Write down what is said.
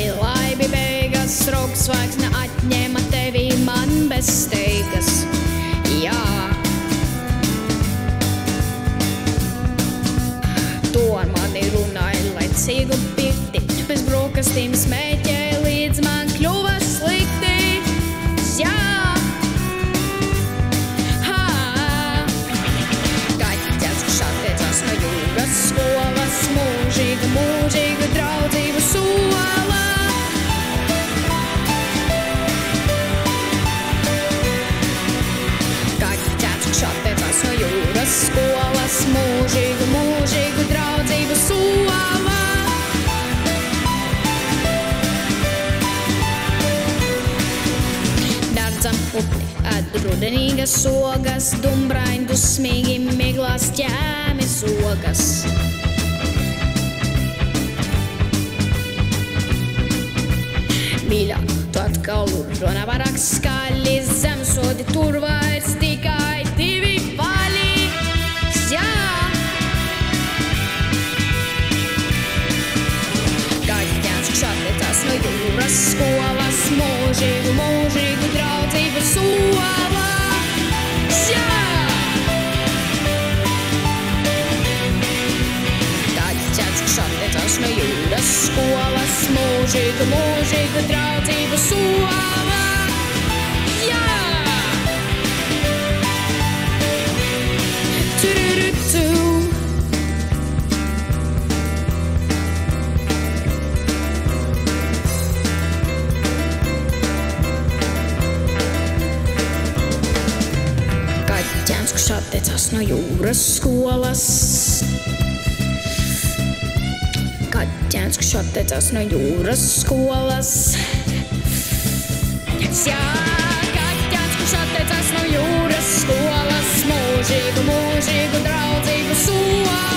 ir laimi beigas, rokas zvaigzne atņēma tevi man bez steigas. Jā. Tu ar mani runāji, laicīgu pirti, bez brokastīm smēķēji, līdz man kļuva slikti. Jā. Kaķets, kurš attiecās no jūras skolas, mūžīgu draudzību sola. Kaķets, kurš attiecās no jūras skolas, mūžīgu draudzību sola. Dardzam upli, rudenīgas sogas, dumbraini dusmīgi miglās ķēmi zogas. Mīļā, tu atkal runā vairāk skaļi, zemsodi tur vairs tikai divi vaļi. Jā! Kaķēns, kurš attiecās no jūras skolas, mūžīgu draudzību sola. Jā! Kaķēns, kurš attiecās no jūras skolas, mūžīgu draudzību sola. Jā! Tu-ru-ru-tu. Kaķēns, kurš attiecās no jūras skolas. Kaķēns, kurš attiecās no jūras skolas. Jā, kaķēns, kurš attiecās no jūras skolas, mūžīgu draudzību sola.